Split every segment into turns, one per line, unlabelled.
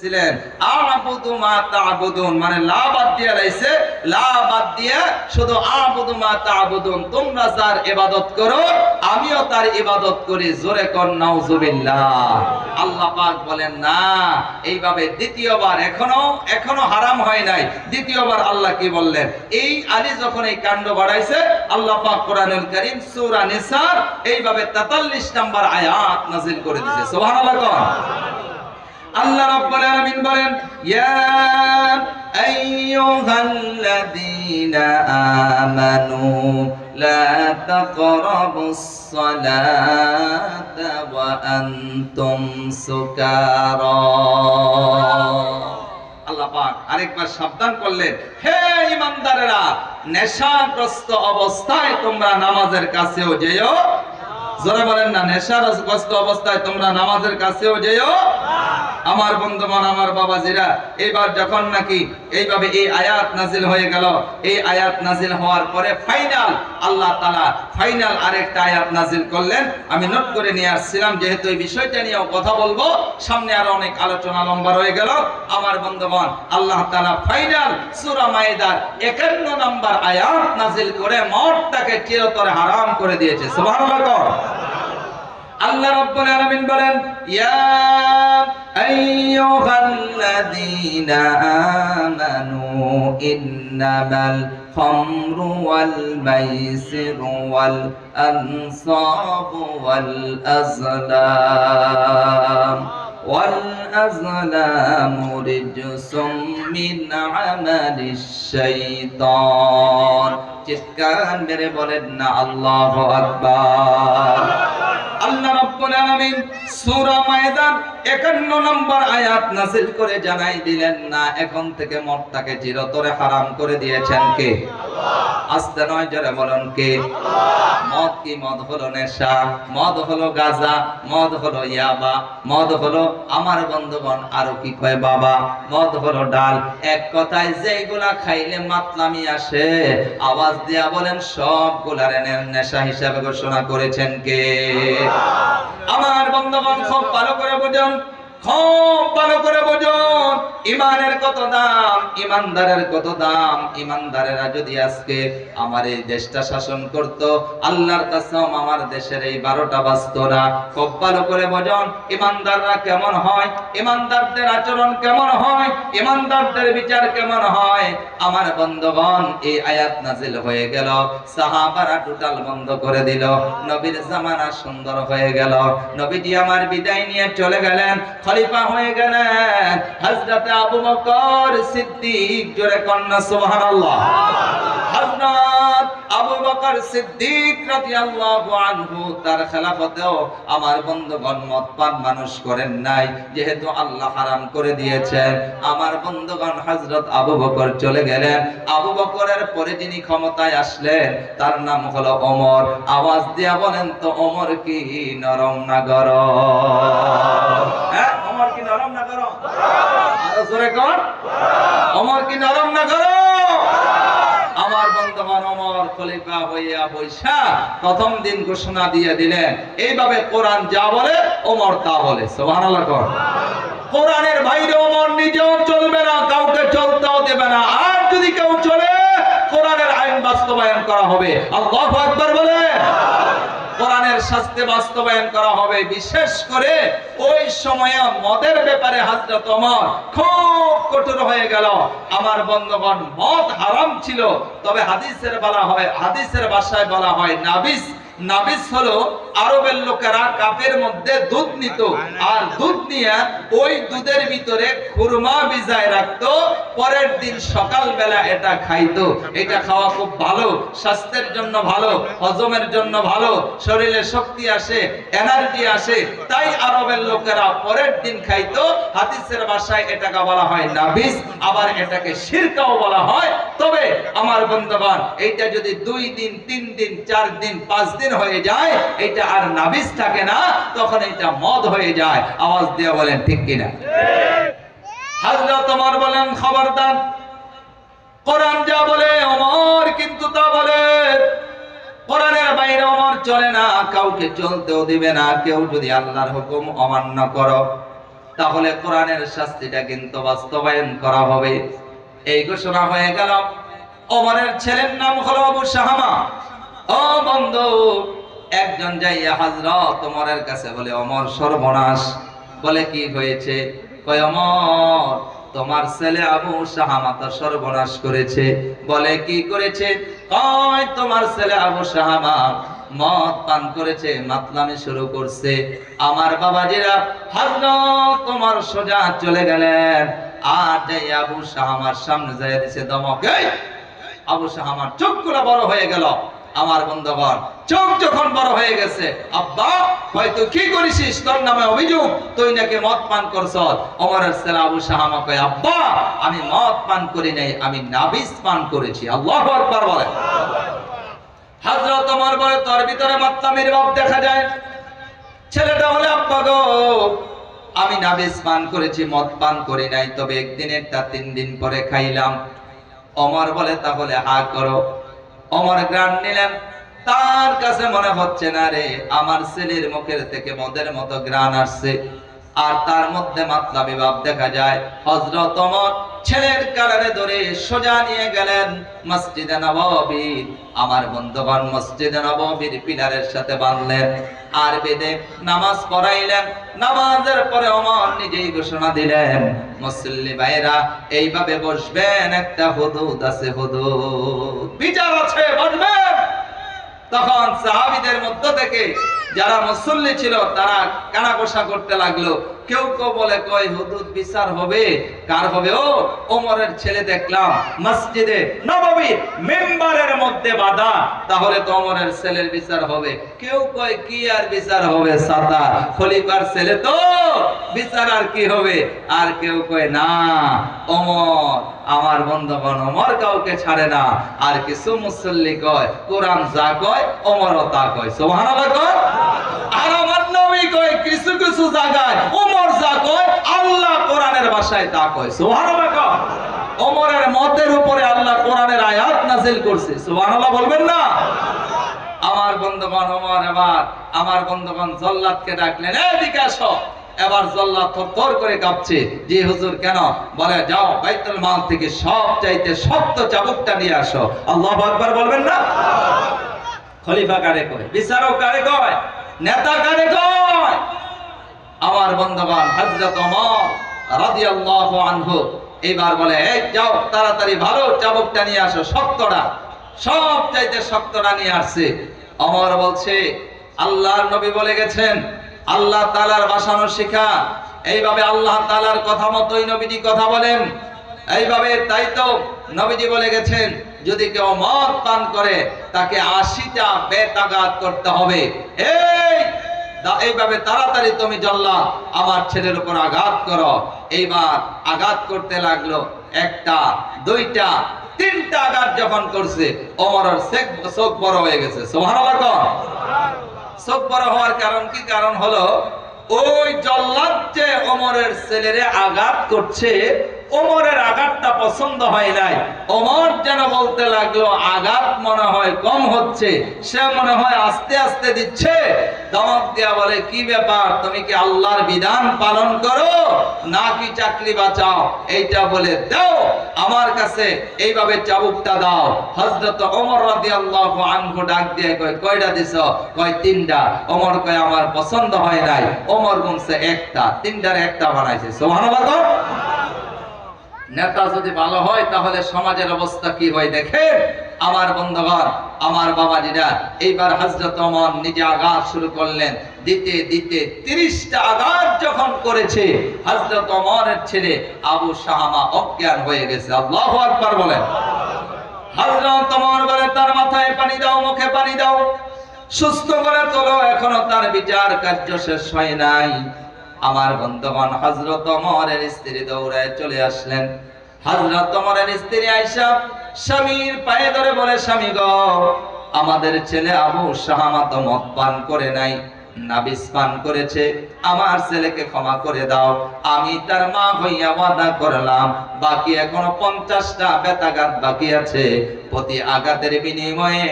ছিলেন আ'বুদু মা তা'বুদুন, মানে লা বাদ দিয়ে লাইছে, লা বাদ দিয়ে শুধু আ'বুদু মা তা'বুদুন, তোমরা যার ইবাদত করো আমিও তার ইবাদত করি। জোরে কোন নাউজুবিল্লাহ। আল্লাহ পাক বলেন না, এইভাবে দ্বিতীয়বার এখনো হারাম হয় নাই। দ্বিতীয়বার আল্লাহ কি বললেন? এই আলী যখন এই কাণ্ড বাড়াইছে, আল্লাহ পাক কোরআনুল কারীম সূরা নিসার এইভাবে 43 নম্বর আয়াত নাযিল করে দিয়েছে। সুবহানাল্লাহ। আল্লাহ রাব্বুল আলামিন বলেন, ইয়া আইয়ুহাল্লাযীনা আমানু লা তাকরাবুস সালাতা ওয়া আনতুম সুকারা। আল্লাহ পাক আরেকবার সাবধান করলেন, হে ঈমানদারেরা, নেশাগ্রস্ত অবস্থায় তোমরা নামাজের কাছেও যেও। জোরে বলেন না, নেশাগ্রস্ত অবস্থায় তোমরা নামাজের কাছেও যেও। আমার বন্ধুগণ, আমার বাবাজিরা, এইবার যখন নাকি এইভাবে এই আয়াত নাজিল হয়ে গেল, এই আয়াত নাজিল হওয়ার পরে ফাইনাল আল্লাহ তাআলা ফাইনাল আরেকটা আয়াত নাজিল করলেন। আমি নোট করে নিয়ে আসছিলাম, যেহেতু এই বিষয়টা নিয়েও কথা বলবো, সামনে আরো অনেক আলোচনা লম্বা রয়ে গেল। আমার বন্ধুগণ, আল্লাহ তাআলা ফাইনাল সূরা মাইদার 51 নম্বর আয়াত নাজিল করে মদটাকে চিরতরে হারাম করে দিয়েছে। সুবহানাল্লাহ। আল্লাহ রাব্বুল আলামিন বলেন, ইয়া আইয়ুহাল্লাযীনা আমানু ইন্নামাল খামরু ওয়াল মাইসিরু ওয়াল আনসাবু ওয়াল আজলামু রিজসুম মিন আমালিশ শাইতান। চিৎকার মেরে বলেন না আল্লাহু আকবার। আল্লাহ রাব্বুল আলামিন সূরা মাইদার 51 নম্বর আয়াত নাযিল করে জানাই দিলেন, না, এখন থেকে মদটাকে চিরতরে হারাম করে দিয়েছেন কে? আল্লাহ। আস্তে নয়, জোরে বলেন কে? আল্লাহ। মদ কি? মদ হলো নেশা, মদ হলো গাঁজা, মদ হলো ইয়াবা, মদ হলো আমার বন্ধুগণ আরো কি কয় বাবা, মদ হলো ডাল। এক কথায় যেগুলা খাইলে মাতলামি আসে, আওয়াজ দিয়া বলেন সবগুলার নেশা হিসাবে ঘোষণা করেছেন কে? আমার বন্ধুগণ, খুব ভালো করে বুঝুন, খুব ভালো করে বুঝুন, ইমানের কত দাম, ইমানদারের কত দাম। ইমানদারেরা যদি আজকে আমার এই দেশটা শাসন করত, আল্লাহর কসম আমার দেশের এই 12টা বাজতো না। খুব ভালো করে বুঝুন, ইমানদাররা কেমন হয়, ইমানদারদের আচরণ কেমন হয়, ইমানদারদের বিচার কেমন হয়। আমার বন্ধুগণ, এই আয়াত নাজিল হয়ে গেল, সাহাবারা টোটাল বন্ধ করে দিল, নবীর জামানা সুন্দর হয়ে গেল, নবীজি আমার বিদায় নিয়ে চলে গেলেন, খলিফা হয়ে গেলেন হযরত আবু বকর সিদ্দিক। জোরে কন্না সুবহানাল্লাহ। হযরত আবু বকর সিদ্দিক রাদিয়াল্লাহু আনহু তার খেলাফতেও আমার বন্ধুগণ মদপান মানুষ করেন নাই, যেহেতু আল্লাহ হারাম করে দিয়েছেন। আমার বন্ধুগণ, হযরত আবু বকর চলে গেলেন। আবু বকরের পরে যিনি ক্ষমতায় আসলেন তার নাম হলো ওমর। আওয়াজ দিয়া বলেন তো, ওমর কি নরম না গরম? হ্যাঁ, ওমর কি নরম না গরম? আরো জোরে কর, ওমর কি নরম না গরম? আমার বন্ধুগণ, ওমর খলিফা হইয়া বৈশা প্রথম দিন ঘোষণা দিয়ে দিলেন, এইভাবে কোরআন যা বলে ওমর তা বলে। সুবহানাল্লাহ। কোরআনের বাইরে ওমর নিজেও চলবে না, কাউকে চলতেও দেবে না। আর যদি কেউ চলে, কোরআনের আইন বাস্তবায়ন করা হবে। আল্লাহু আকবার বলে। কোরআনের শাস্তি বাস্তবায়ন করা হবে। বিশেষ করে ওই সময়ে মদের ব্যাপারে হযরত ওমর খুব কঠোর হয়ে গেল। আমার বন্ধুগণ, মদ হারাম ছিল, তবে হাদিসের ভাষায় বলা হয় নাবিস। নাবিস হলো আরবের লোকেরা কাপের মধ্যে দুধ নিত, আর দুধ নিয়ে ওই দুধের ভিতরে খুরমা ভিজায় রাখতো, পরের দিন সকালবেলা এটা খাইতো। এটা খাওয়া খুব ভালো, স্বাস্থ্যের জন্য ভালো, হজমের জন্য ভালো, শরীরে শক্তি আসে, এনার্জি আসে, তাই আরবের লোকেরা পরের দিন খাইতো। হাদিসের ভাষায় এটাকে বলা হয় নাবিস, আবার এটাকে শিরকাও বলা হয়। তবে আমার বন্ধুগণ, এইটা যদি 2 দিন 3 দিন 4 দিন 5 দিন হয়ে যায়, এটা আর নাবিস থাকে না, তখন এটা মদ হয়ে যায়। আওয়াজ দিয়ে বলেন ঠিক কিনা? হযরত ওমর বলেন, খবরদার, কোরআন যা বলে ওমর কিন্তু তা বলে। কোরআনের বাইরে ওমর চলে না, কাউকে চলতেও দিবে না। কেউ যদি আল্লাহর হুকুম অমান্য করো, তাহলে কোরআনের শাস্তিটা কিন্তু বাস্তবায়ন করা হবে। এই ঘোষণা হয়ে গেল। ওমরের ছেলের নাম হলো আবু শাহামা। ও বন্ধু, একজন যাইয়া হযরত ওমরের কাছে বলে, ওমর সর্বনাশ। বলে কি হয়েছে? কয়, ওমর তোমার ছেলে আবু শাহামা তো সর্বনাশ করেছে। বলে কি করেছে? কয় তোমার ছেলে আবু শাহামা মদ পান করেছে, মাতলামি শুরু করছে। আমার বাবাজিরা হযরত তোমার সোজা চলে গেলেন, আর যাই আবু শাহামার সামনে যাইয়া দিছে দমক। এই আবু শাহামার চোখগুলো বড় হয়ে গেল। আমার বন্ধুগণ, চোখ যখন বড় হয়ে গেছে, আব্বা হয়তো কি করেছিস? তোর নামে অভিযোগ, তুই নাকি মদ পান করছস। ওমরের ছেলে আবু শাহামা কয়, আব্বা আমি মদ পান করি নাই, আমি নাবিস পান করেছি। আল্লাহু আকবার বলে। হযরত ওমর বলে, তোর ভিতরে মাতলামির ভাব দেখা যায়। ছেলেটা বলে, আব্বা গো আমি নাবিস পান করেছি, মদ পান করি নাই, তবে একদিনেরটা 3 দিন পরে খাইলাম। ওমর বলে, তাহলে হা করো। ওমর গ্রান নিলেন, তার কাছে মনে হচ্ছে না রে আমার ছেলের মুখের থেকে মদের মতো গ্রান আসছে, আর তার মধ্যে মাতলামি ভাব দেখা যায়। হযরত ওমর ছেলের কালারে ধরে সোজা নিয়ে গেলেন মসজিদে নববী। আমার বন্ধুগণ, মসজিদে নববীর পিলারের সাথে বাঁধলেন, আর বেদে নামাজ পড়াইলেন। নামাজের পরে ওমর নিজেই ঘোষণা দিলেন, মুসল্লি ভাইরা এইভাবে বসবেন, একটা হুদুদ আছে, হুদুদ বিচার আছে, বসবেন। তখন সাহাবীদের মধ্য থেকে যারা মুসল্লি ছিল তারা কানাঘোষা করতে লাগলো। কেউ কেউ বলে, কই হুদুদ বিচার হবে? কার হবে? ও ওমরের ছেলে দেখলাম মসজিদে নববীর মিম্বারের মধ্যে বাঁধা, তাহলে তো ওমরের ছেলের বিচার হবে। কেউ কয়, কি আর বিচার হবে, সাতা খলিফার ছেলে তো, বিচার আর কি হবে। আর কেউ কয়, না ওমর, আমার বন্ধুগণ ওমর কাউকে ছাড়ে না। আর কিছু মুসল্লি কয়, কোরআন যা কয় ওমরও তা কয়। সুবহানাল্লাহ কয়। আর আমার নবী কয়, কিছু কিছু জায়গায় ওমর যা কয় আল্লাহ কোরআনের ভাষায় তা কয়। সুবহানাল্লাহ কয়। ওমরের মতের উপরে আল্লাহ কোরআনের আয়াত নাযিল করছে। সুবহানাল্লাহ বলবেন না? আমার বন্ধুগণ, ওমর এবার আমার বন্ধুগণ জল্লাদকে ডাকলেন, এদিকে আসো। এবার জল্লাদ থরথর করে কাঁপছে। জি হুজুর, কেন? বলে, যাও বাইতুল মাল থেকে সব চাইতে শক্ত চাবুকটা নিয়ে আসো। আল্লাহু আকবার বলবেন না? খলিফা কারে কয়? বিচারক কারে কয়? নেতা কারে কয়? আমার বন্ধুগণ, হযরত ওমর রাদিয়াল্লাহু আনহু এবার বলে, এই যাও তাড়াতাড়ি ভালো চাবুকটা নিয়ে আসো, শক্তটা, সব চাইতে শক্তটা নিয়ে আসছে। ওমর বলছে, আল্লাহর নবী বলে গেছেন, আল্লাহ তাআলার বাসানো শিখা, এইভাবে আল্লাহ তাআলার কথা মতোই নবীজি কথা বলেন। এইভাবে তাই তো নবীজি বলে গেছেন, যদি কেউ মদ পান করে তাকে 80টা বেতাঘাত করতে হবে। এইভাবে তাড়াতাড়ি তুমি জল্লাদ আমার ছেলের উপর আঘাত করো। এইবার আঘাত করতে লাগলো, 1টা 2টা 3টা আঘাত যখন করছে, ওমরের চোখ বড় হয়ে গেছে। সুবহানাল্লাহ। চোখ বড় হওয়ার কারণ কি? কারণ হলো ওই জল্লাদ যে ওমরের ছেলেরে আঘাত করছে, ওমরের আঘাতটা পছন্দ হয় নাই। ওমর যেন বলতে লাগলো, আঘাত মনে হয় কম হচ্ছে, সে মনে হয় আস্তে আস্তে দিচ্ছে। ধমক দিয়া বলে, কি ব্যাপার, তুমি কি আল্লাহর বিধান পালন করো নাকি চাকরি বাঁচাও? এইটা বলে দাও আমার কাছে, এইভাবে চাবুকটা দাও। হযরত ওমর রাদিয়াল্লাহু আনহু ডাক দিয়ে কয়, কয়টা দিছো? কয় 3টা। ওমর কয়, আমার পছন্দ হয় নাই। ওমর বলছে 1টা, 3টার 1টা বানাইছে। সুবহানাল্লাহ। নেতা যদি ভালো হয় তাহলে সমাজের অবস্থা কি হয় দেখেন। আমার বন্ধুগণ, আমার বাবাজিরা, এইবার হযরত ওমর নিজে আঘাত শুরু করলেন। দিতে দিতে 30টা আঘাত যখন করেছে, হযরত ওমরের ছেলে আবু শাহামা অজ্ঞান হয়ে গেছে। আল্লাহু আকবার বলেন। হযরত ওমর বলে, তার মাথায় পানি দাও, মুখে পানি দাও, সুস্থ করে তোলো, এখনো তার বিচার কার্য শেষ হয় নাই। আমার বন্ধুগণ, হযরত ওমরের স্ত্রী দৌড়ায় চলে আসলেন। হযরত ওমরের স্ত্রী আয়েশা স্বামীর পায়ে ধরে বলে, স্বামী গো, আমাদের ছেলে আবু শাহামা তো মদ পান করে নাই, নাবিস পান করেছে, আমার ছেলেকে ক্ষমা করে দাও। আমি তার মা হইয়া ওয়াদা করলাম, বাকি এখনো 50টা বেতাঘাত বাকি আছে, প্রতি আঘাতের বিনিময়ে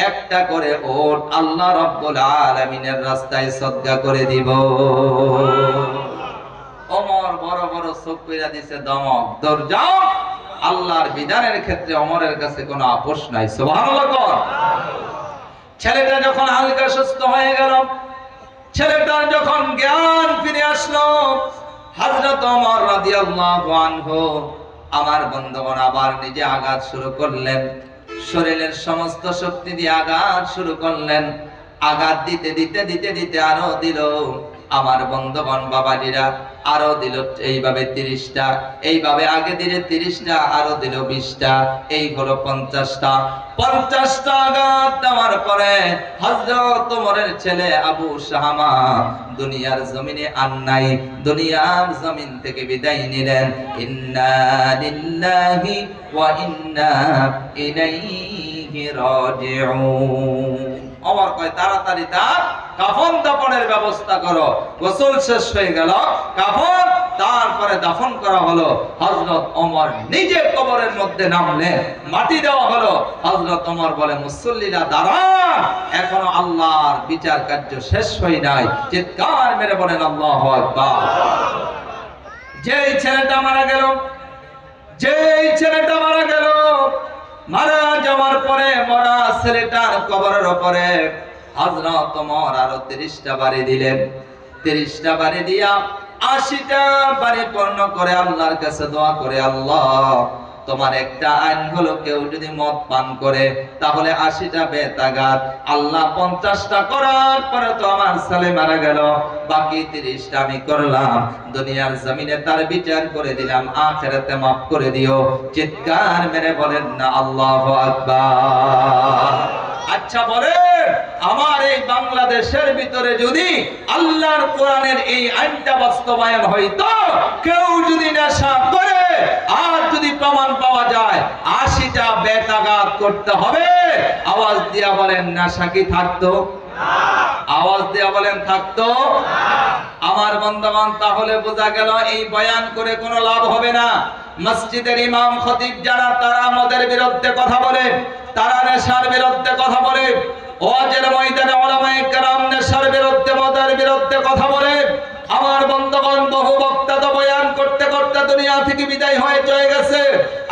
1টা করে ওট আল্লাহ রাব্বুল আলামিনের রাস্তায় সদকা করে দিব। ওমর বড় বড় চোখ কইরা দিছে দমক, দৌড় যাও। আল্লাহর বিধানের ক্ষেত্রে ওমরের কাছে কোনো আপোষ নাই। সুবহানাল্লাহ। ছেলেটা যখন হালকা সুস্থ হয়ে গেল, ছেলেটার যখন জ্ঞান ফিরে আসলো, হযরত ওমর রাদিয়াল্লাহু আনহু আমার বন্ধুগণ আবার নিজে আঘাত শুরু করলেন, শরীরের সমস্ত শক্তি দিয়ে আঘাত শুরু করলেন। আঘাত দিতে দিতে দিতে দিতে আরো দিল আমার বন্ধুগণ বাবাজিরা, আরো দিল এইভাবে 30টা, এইভাবে আগে দিলে 30টা, আরো দিল 20টা, এই হলো 50টা। 50টা আঘাত দেওয়ার পরে হযরত ওমরের ছেলে আবু শাহামা দুনিয়ার জমিনে আর নাই, দুনিয়ার জমিন থেকে বিদায় নিলেন। ইন্না লিল্লাহি ওয়া ইন্না ইলাইহি রাজিউন। ওমর কয় তাড়াতাড়ি তার কাফন দাফনের ব্যবস্থা করো। গোসল শেষ হয়ে গেল, কাফন তারপরে দাফন করা হলো। হযরত ওমর নিজে কবরের মধ্যে নামলেন, মাটি দেওয়া হলো। হযরত ওমর বলে, মুসল্লিরা দাঁড়ান, এখনো আল্লাহর বিচার কার্য শেষ হয় নাই। চিৎকার মেরে বলেন আল্লাহু আকবার। যেই ছেলেটা মারা গেল, যেই ছেলেটা মারা গেল, মারা যাওয়ার পরে মরা ছেলেটার কবরের উপরে হযরত ওমর আরো 30টা বাড়ি দিলেন। 30টা বাড়ি দিয়া 80টা বাড়ি পূর্ণ করে আল্লাহর কাছে দোয়া করে, আল্লাহ তোমার একটা আইন হলো কেউ যদি মদ পান করে তাহলে 80টা বেতাগাত। আল্লাহ 50টা করার পরে তো আমার ছেলে মারা গেল, বাকি 30টা আমি করলাম। দুনিয়ার জমিনে তার বিচার করে দিলাম, আখিরাতে মাফ করে দিও। চিৎকার মেরে বলেন না আল্লাহু আকবার। আচ্ছা বলেন, আমার এই বাংলাদেশের ভিতরে যদি আল্লাহর কোরআনের এই আইনটা বাস্তবায়ন হইতো, কেউ যদি নেশা করে আর যদি প্রমাণ পাওয়া যায় 80টা বেতাগাত করতে হবে, আওয়াজ দিয়া বলেন নেশা কি থাকতো? আওয়াজ দিয়া বলেন থাকতো? আমার বন্ধুগণ, তাহলে বোঝা গেল এই বয়ান করে কোনো লাভ হবে না। মসজিদের ইমাম খতিব যারা, তারা মদের বিরুদ্ধে কথা বলে, তারা নেশার বিরুদ্ধে কথা বলে। ওয়াজের ময়দানে উলামায়ে কেরাম নেশার বিরুদ্ধে, মদের বিরুদ্ধে কথা বলে। আমার বন্ধুগণ, বহু বক্তা তো বয়ান করতে করতে দুনিয়া থেকে বিদায় হয়ে চলে গেছে।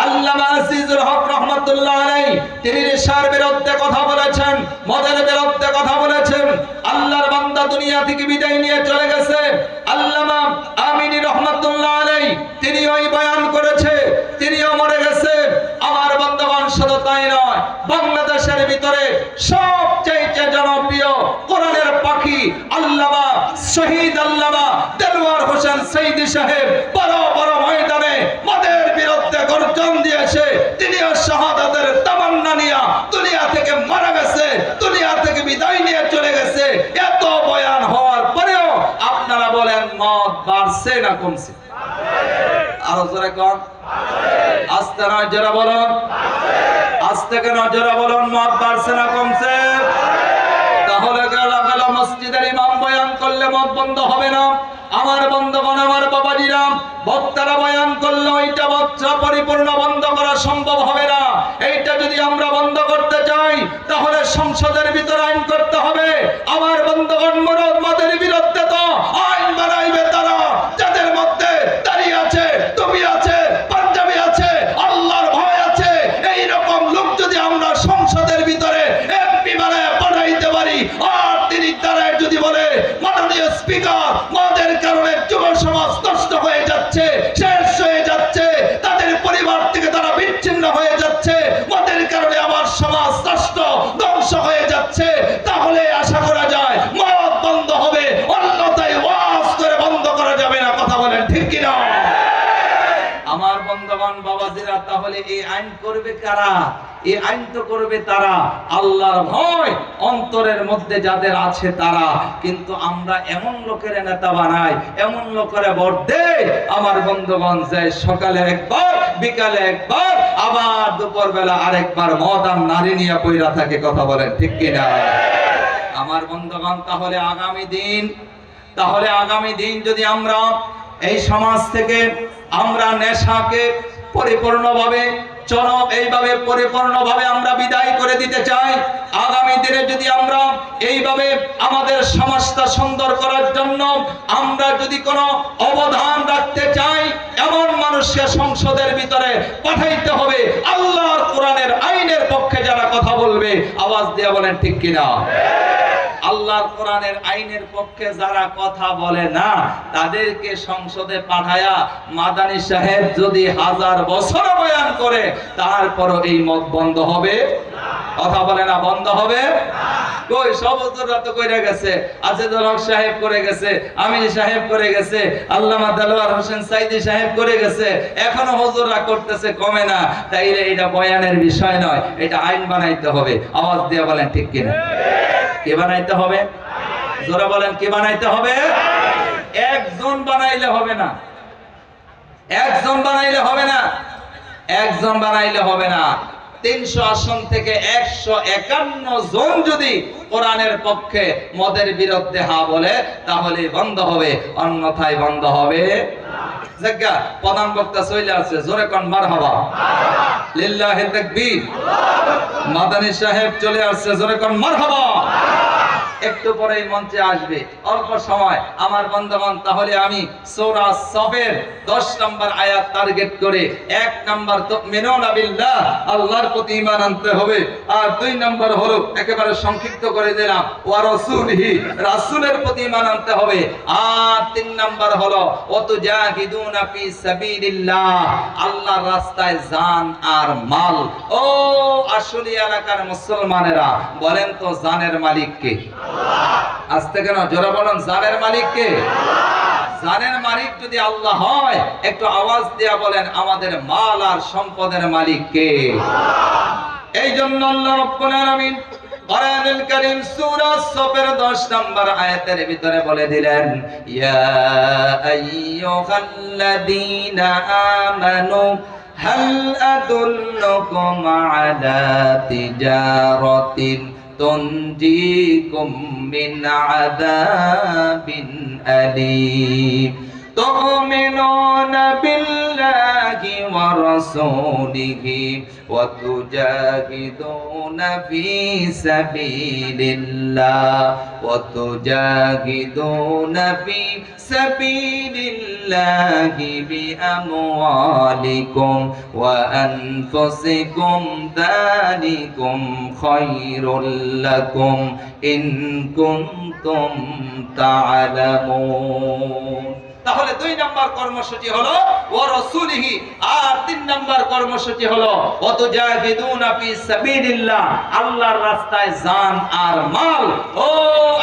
আল্লামা আজিজুল হক রাহমাতুল্লাহ আলাইহি তিনি নেশার বিরুদ্ধে কথা বলেছেন, মদের বিরুদ্ধে কথা বলেছেন। আল্লাহর বান্দা দুনিয়া থেকে বিদায় নিয়ে চলে গেছে। আল্লামা আমিনী রাহমাতুল্লাহ আলাইহি তিনি ওই বয়ান করেছে, তিনিও মরে গেছে। আমার বন্ধুগণ, শুধু তাই নয়, বাংলাদেশের ভিতরে সবচেয়ে জনপ্রিয় কোরআনের পাখি আল্লামা শহীদ আল্লামা দেলওয়ার হোসেন সৈয়দী সাহেব বড় বড় ময়দানে মদের বিরুদ্ধে গর্জন দিয়েছে। তিনিও শাহাদাতের তামান্না নিয়ে দুনিয়া থেকে মারা গেছে, দুনিয়া থেকে বিদায় নিয়ে চলে গেছে। এত বয়ান হওয়ার পরেও আপনারা বলেন মদ বাড়ছে না কমছে? আরো জোরে কোন? আস্তে না জোরে বলুন, আস্তে কেন জোরে বলুন, মদ বাড়ছে না কমছে? তাহলে গেল মসজিদের ইমাম বয়ান করলে মদ বন্ধ হবে না। আমার বন্ধুগণ, আমার বাবাজিরা, বক্তারা বয়ান করলে ওইটা বক্তা পরিপূর্ণ বন্ধ করা সম্ভব হবে না। এইটা যদি আমরা বন্ধ করতে চাই তাহলে সংসদের ভিতরে আইন করতে হবে। আমার বন্ধুগণ, মদের বিরুদ্ধে তো আইন বানাইবে তারা যাদের মধ্যে দাড়ি আছে, টুপি আছে, পাঞ্জাবি আছে, আল্লাহর ভয় আছে। এই রকম লোক যদি আমরা সংসদের ভিতরে এমপি বানায় পাঠাইতে পারি, আর তিনি দাঁড়ায় যদি বলে, মাননীয় স্পিকার, মদের কারণে যুব সমাজ নষ্ট হয়ে যাচ্ছে, শেষ হয়ে যাচ্ছে, তাদের পরিবার থেকে তারা বিচ্ছিন্ন হয়ে যাচ্ছে, মদের কারণে আমার সমাজ নষ্ট, ধ্বংস হয়ে যাচ্ছে, তাহলে আশা করা যায় মদ বন্ধ হবে। অন্যথায় ওয়াজ করে বন্ধ করা যাবে না। কথা বলেন ঠিক কিনা? আমার বন্ধুগণ বাবাজিরা, তাহলে এই আইন করবে কারা? এই আইন তো করবে তারা আল্লাহর ভয় অন্তরের মধ্যে যাদের আছে তারা। কিন্তু আমরা এমন লোকের নেতা বানাই, এমন লোকের ভোট দেই, আমার বন্ধুগণ, যে সকালে একবার, বিকালে একবার, আবার দুপুর বেলা আরেকবার মদ আর নারী নিয়ে পইরা থাকে। কথা বলেন ঠিক কিনা? আমার বন্ধুগণ, তাহলে আগামী দিন যদি আমরা এই সমাজ থেকে আমরা নেশাকে পরিপূর্ণভাবে চরম এইভাবে পরিপূর্ণভাবে আমরা বিদায় করে দিতে চাই। আগামী দিনে যদি আমরা এইভাবে আমাদের সমাজটা সুন্দর করার জন্য আমরা যদি কোনো অবদান রাখতে চাই, এমন মানুষকে সংসদের ভিতরে পাঠাইতে হবে আল্লাহর কোরআনের আইনের পক্ষে যারা কথা বলবে। আওয়াজ দিয়ে বলেন ঠিক কিনা? আল্লাহর কোরআনের আইনের পক্ষে যারা কথা বলে না তাদেরকে সংসদে পাঠায়া মাদানী সাহেব যদি 1000 বছর বয়ান করে তারপরও এই মত বন্ধ হবে? কথা বলে না, বন্ধ হবে? কই সব হুজুররা তো কইরা গেছে, আজিজুল হক সাহেব করে গেছে, আমির সাহেব করে গেছে, আল্লামা দেলোয়ার হোসেন সাইদি সাহেব করে গেছে, এখনো হুজুররা করতেছে, কমে না। তাইলে এটা বয়ানের বিষয় নয়, এটা আইন বানাইতে হবে। আওয়াজ দিয়ে বলেন ঠিক কিনা? কে বানাইতে হবে? জোরে বলেন, কে বানাইতে হবে? একজন বানাইলে হবে না, একজন বানাইলে হবে না, একজন বানাইলে হবে না। 300 আসন থেকে 151 জন যদি কোরআনের পক্ষে মদের বিরুদ্ধে হা বলে তাহলে বন্ধ হবে, অন্যথায় বন্ধ হবে না। প্রধান বক্তা চলে আসছে, জোরে কোন মারহাবা, লিল্লাহি তাকবীর। মাদানী সাহেব চলে আসছে, জোরে কোন মারহাবা। একটু পরেই মঞ্চে আসবে, অল্প সময় আমার বন্ধুগণ। তাহলে আমি সূরা সফের 10 নম্বর আয়াত টার্গেট করে 1 নম্বর তুমিনুনা বিল্লাহ, আল্লাহর প্রতি ঈমান আনতে হবে। আর 2 নম্বর হলো একেবারে সংক্ষিপ্ত করে দিলাম ওয়া রাসূলিহি, রাসূলের প্রতি ঈমান আনতে হবে। আর 3 নম্বর হলো ওয়াতুজাহিদুনা ফি সাবিলিল্লাহ, আল্লাহর রাস্তায় জান আর মাল। ও আসলে এলাকার মুসলমানেরা বলেন তো জানের মালিক কে? আস্তে কেন, জোরে বলেন, জানের মালিক কে? জানের মালিক যদি আল্লাহ হয় একটু আওয়াজ দিয়া বলেন আমাদের মাল আর সম্পদের মালিক কে? এই জন্য আল্লাহ রাব্বুল আলামিন কোরআনুল কারীম সূরা সফের 10 নম্বর আয়াতের ভিতরে বলে দিলেন, ইয়া আইয়ুহাল্লাযীনা আমানু হাল আদুল্লুকুম আলা তিজারাতিন তুনজিকুম মিন আযাবিন আলীম তুমিনুনা বিল্লাহি ওয়া রাসূলিহি ওয়া তুজাহিদুনা ফি সাবিলিল্লাহ ওয়া তুজাহিদুনা ফি সাবিলিল্লাহি বিআমওয়ালিকুম ওয়া আনফুসিকুম যালিকুম খায়রুল লাকুম ইন কুনতুম তা'লামুন। তাহলে 2 নম্বর কর্মসূচি হলো ওয়া রাসূলিহি, আর 3 নম্বর কর্মসূচি হলো ওয়াতুজাহিদুনা ফি সাবিলিল্লাহ, আল্লাহর রাস্তায় জান আর মাল। ও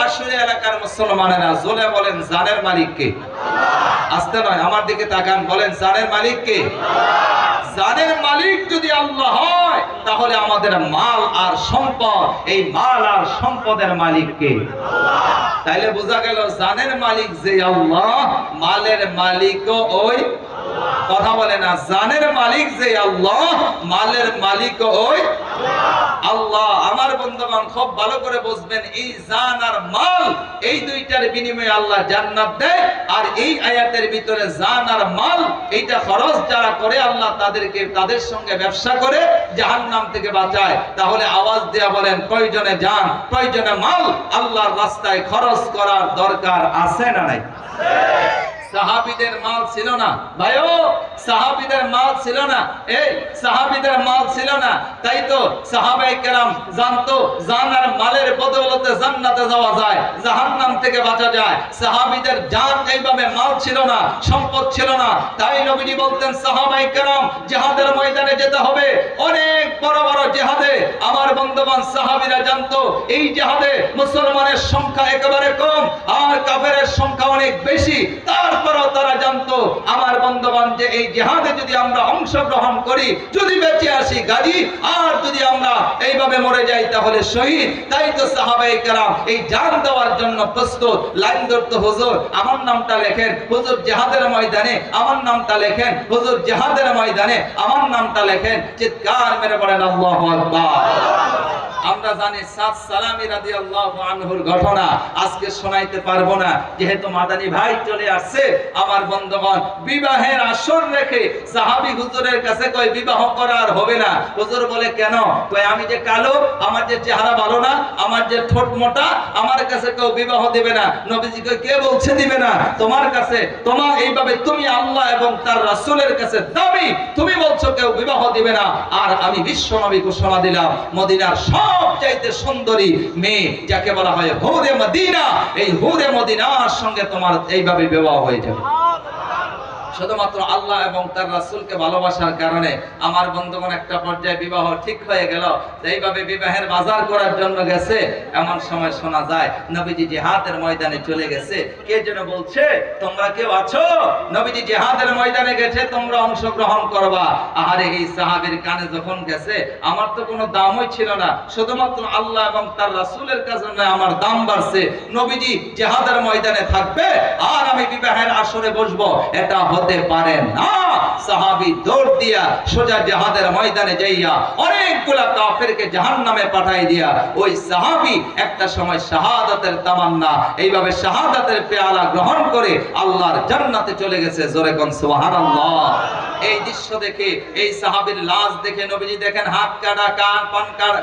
আসলে এলাকার মুসলমানেরা জোরে বলেন জানের মালিক কে? আল্লাহ। আস্তে নয়, আমার দিকে তাকান, বলেন জানের মালিক কে? আল্লাহ। জানের মালিক যদি আল্লাহ হয় তাহলে আমাদের মাল আর সম্পদ, এই মাল আর সম্পদের মালিক কে? আল্লাহ। তাইলে বোঝা গেল জানের মালিক যে আল্লাহ, মালের মালিকও ওই আল্লাহ। কথা বলে না, জানের মালিক যে আল্লাহ, মালের মালিকও ওই আল্লাহ। আমার বন্ধুগণ খুব ভালো করে বুঝবেন, এই জান আর মাল এই দুইটার বিনিময়ে আল্লাহ জান্নাত দেয়। আর এই আয়াতের ভিতরে জান আর মাল এইটা খরচ যারা করে আল্লাহ তাদেরকে তাদের সঙ্গে ব্যবসা করে জাহান্নাম থেকে বাঁচায়। তাহলে আওয়াজ দেয়া বলেন প্রয়োজনে জান প্রয়োজনে মাল আল্লাহর রাস্তায় খরচ করার দরকার আছে না নাই? সাহাবীদের মাল ছিল না ভাইও, সাহাবীদের মাল ছিল না, এই সাহাবীদের মাল ছিল না, তাই তো সাহাবায়ে কেরাম জানতো জান আর মালের বদৌলতে জান্নাতে যাওয়া যায়, জাহান্নাম থেকে বাঁচা যায়। সাহাবীদের জান এইভাবে মাল ছিল না, সম্পদ ছিল না, তাই নবীজি বলতেন সাহাবায়ে কেরাম জিহাদের ময়দানে যেতে হবে, অনেক বড় বড় জিহাদে। আমার বন্ধুগণ সাহাবীরা জানতো এই জিহাদে মুসলমানের সংখ্যা একেবারে কম আর কাফেরের সংখ্যা অনেক বেশি। তারপরেও তারা জানতো আমার বন্ধুগণ যে এই জিহাদে যদি আমরা অংশগ্রহণ করি, যদি বেঁচে আসি গাজী, আর যদি আমরা এইভাবে মরে যাই তাহলে শহীদ। তাই তো সাহাবায়ে কেরাম এই জান দেওয়ার জন্য প্রস্তুত। লাইন ধরতো, হুজুর আমার নামটা লেখেন, হুজুর জিহাদের ময়দানে আমার নামটা লেখেন, হুজুর জিহাদের ময়দানে আমার নামটা লেখেন। চিৎকার মেরে বলেন আল্লাহু আকবার। আমরা জানি সাদ সালামি রাদিয়াল্লাহু আনহুর ঘটনা আজকে শোনাইতে পারবো না, যেহেতু মাদানী ভাই চলে আসছে। আমার বন্ধুগণ, বিবাহের আসর রেখে সাহাবী হুজুরের কাছে কয় বিবাহ করার হবে না। হুজুর বলে কেন? কয় আমি যে কালো, আমার যে চেহারা ভালো না, আমার যে ঠোঁট মোটা, আমার কাছে কেউ বিবাহ দিবে না। নবীজি কয় কে বলছে দিবে না? তোমার কাছে, তোমার এইভাবে তুমি আল্লাহ এবং তার রাসূলের কাছে দাবি, তুমি বলছো কেউ বিবাহ দিবে না। আর আমি বিশ্ব নবী ঘোষণা দিলাম, মদিনার সবচাইতে সুন্দরী মেয়ে যাকে বলা হয় হুরে মদিনা, এই হুরে মদিনার সঙ্গে তোমার এইভাবে বিবাহ হয়ে যাবে। শুধুমাত্র আল্লাহ এবং তার রাসূলকে ভালোবাসার কারণে আমার বন্ধুগণ একটা পর্যায়ে বিবাহ ঠিক হয়ে গেল। এইভাবে বিবাহের বাজার করার জন্য গেছে, এমন সময় শোনা যায় নবীজি জিহাদের ময়দানে চলে গেছে। কে যেন বলছে তোমরা কেউ আছো? নবীজি জিহাদের ময়দানে গেছে, তোমরা অংশগ্রহণ করবা। আরে এই সাহাবীর কানে যখন গেছে, আমার তো কোনো দামই ছিল না, শুধুমাত্র আল্লাহ এবং তার রাসূলের কারণে আমার দাম বাড়ছে। নবীজি জিহাদের ময়দানে থাকবে আর আমি বিবাহের আসরে বসবো, এটা হতে পারে না। সাহাবী দৌড় দিয়া সোজা জিহাদের ময়দানে যাইয়া অনেকগুলা কাফেরকে জাহান্নামে পাঠাই দিয়া ওই সাহাবী একটা সময় শাহাদাতের তামান্না, এইভাবে শাহাদাতের পেয়ালা গ্রহণ করে আল্লাহর জান্নাতে চলে গেছে। জোরে কোন সুবহানাল্লাহ। এই দৃশ্য দেখে, এই সাহাবীর লাশ দেখে নবীজি দেখেন হাত কাটা,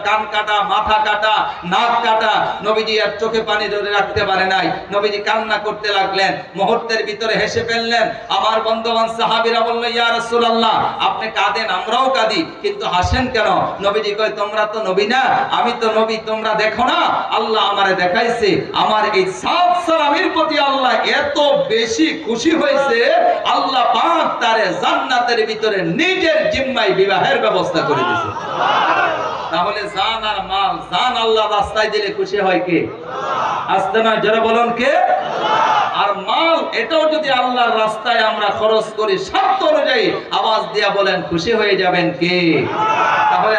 কান কাটা, মাথা কাটা, নাক কাটা। নবীজি আর চোখে পানি ধরে রাখতে পারে নাই, নবীজি কান্না করতে লাগলেন, মুহূর্তের ভিতরে হেসে ফেললেন। আমার বন্ধুবান সাহাবীরা বলল, ইয়া রাসূলুল্লাহ আপনি কাঁদেন, আমরাও কাঁদি, কিন্তু হাসেন কেন? নবীজি কয় তোমরা তো নবী না, আমি তো নবী, তোমরা দেখো না? আল্লাহ আমারে দেখাইছে, আমার এই সাদ সালামের প্রতি আল্লাহ এত বেশি খুশি হয়েছে, আল্লাহ পাক তারে জান্নাতের ভিতরে নিজের জিম্মায় বিবাহের ব্যবস্থা করে দিয়েছে। তাহলে জান আর মাল, জান আল্লাহ রাস্তায় দিলে খুশি হয় কে? আসতে না, যারা বলেন কে? আর মাল এটাও যদি আল্লাহর রাস্তায় আমরা খরচ করি শর্ত অনুযায়ী, আওয়াজ দিয়া বলেন খুশি হয়ে যাবেন কে? তাহলে